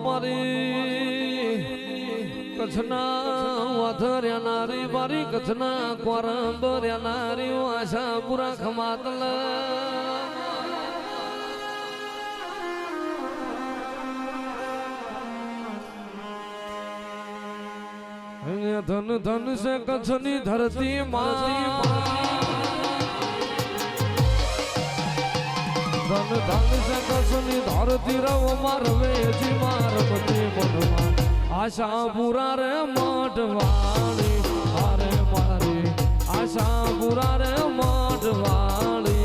મારી કચ્છના વાધર્યા નારી મારી કચ્છના કોરંબર્યા નારી આશા પૂરા ખમાતલ ધન ધન સે કચ્છની ધરતી માતી ધન ધન સે કચ્છની ધરતી રવ મારવે જી મારવતી મઢવા આશા પૂરા રે મઢવાળી અરે મારી આશા પૂરા રે મઢવાળી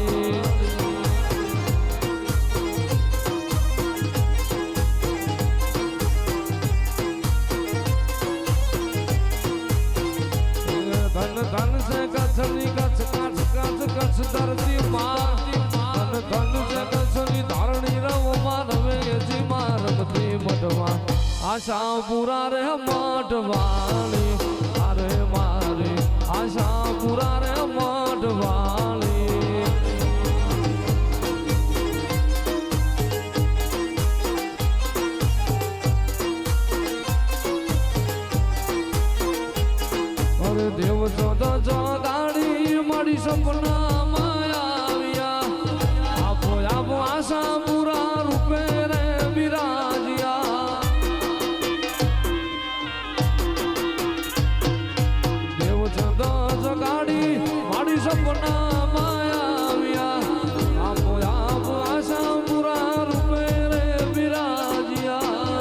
ધન ધન સે કચ્છની કચ્છ કચ્છ કચ્છ કચ્છ ધરતી માતી ધન ધન સે કચ્છની ધારણી રવ મારવે જી મારવતી મઢવા આશા પૂરા રે મઢવાળી અરે મારી આશા પૂરા રે મઢવાળી અરે દેવ ચોદા ચોગાડી મારી સપના આવ્યા આપો આપો આશા પૂરા રૂપે રે બિરાજ્યા ગાડી મારી સપના આવ્યા આપો આપો આશા પૂરા રૂપે રે બિરાજ્યા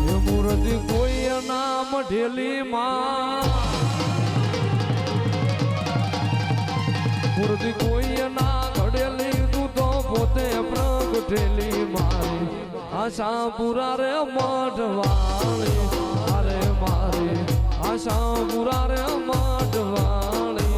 એ મૂર્તિ કોઈ નામ ઢેલી માં મૂર્તિ કોઈ ના ઘડેલી તું તો પોતે પ્રગટેલી મારી આશા પૂરા રે મઢવાળી અરે મારી આશા પૂરા રે મઢવાળી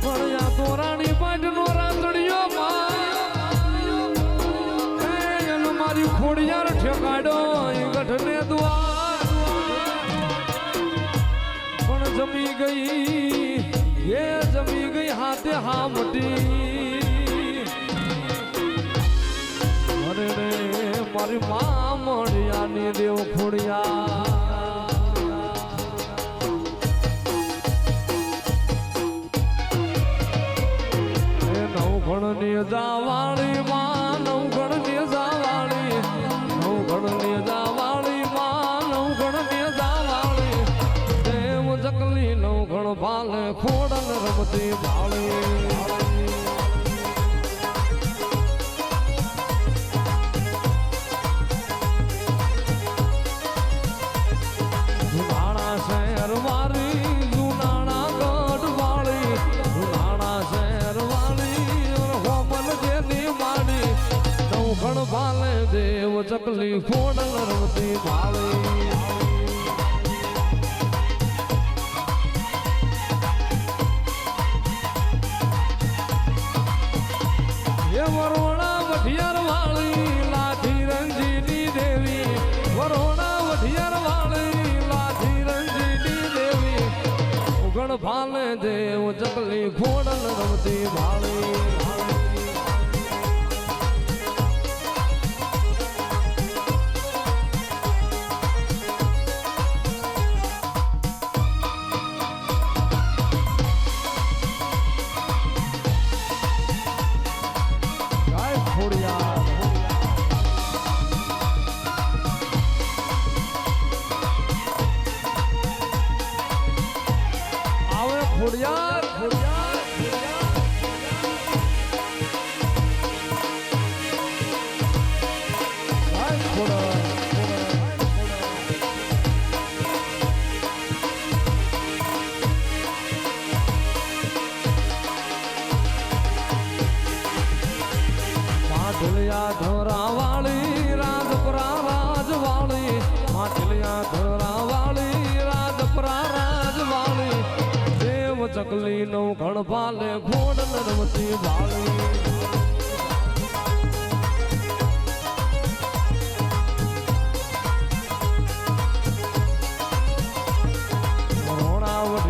ભણ્યા તોરાણી પાટ નો રાતડિયો મારી ખોડિયાર ઠેકાડો ગઢને દ્વાર પણ જમી ગઈ એ જમી ગઈ હાથે હામટી અરે રે મારી મા મળ્યાની દેવ ખોડિયા એ નવઘણની જાવાળી માં નવઘણની જાવાળી નવઘણની જાવાળી માં નવઘણની જાવાળી દેવ જકલી નવઘણ ભાલે ખોડલ રમતી ભાળી જુનાણા શહેર વાળી જુનાણા ગઢ વાળી જુનાણા શહેર વાળી હોમલ જેની માડી નવઘણ ભાલે દેવ ચકલી ખોડલ રમતી ભાળી વરોણા વઢિયાર વાળી લાઠી રંજીની દેવી વરોણા વઢિયાર વાળી લાઠી રંજીની દેવી ઉગણ ભાલે દેવ ચકલી ખોડલ રમતી ભાળી ખોડિયાર માટલિયા ધોરા વાળી રાજપરા રાજવાળી માટલિયા ધોરા વાળી રાજપરા રાજવાળી દેવ ચકલી નું ઘણ ભાલે ખોડલ રમતી વાળી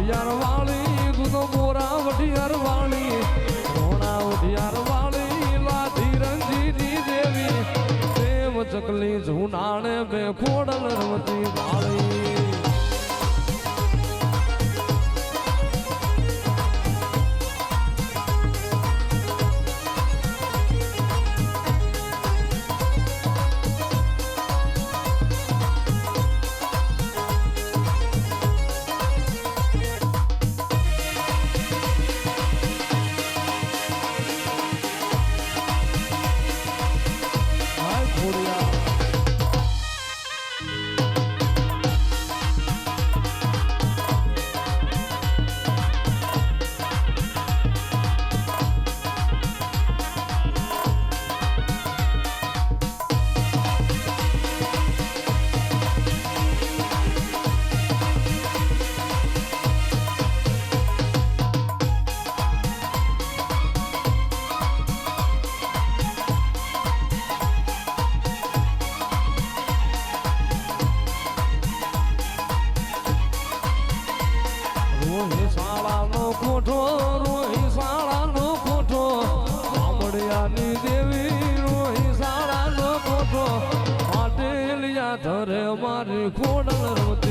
વઢિયાર વાળી તું તો મોરા વઢિયાર વાળી મોણા વઢિયાર વાળી લાધી રંજીની દેવી દેવ ચકલી જુનાણે બે ખોડલ રમતી વાળી ધરે મારી ખોડલ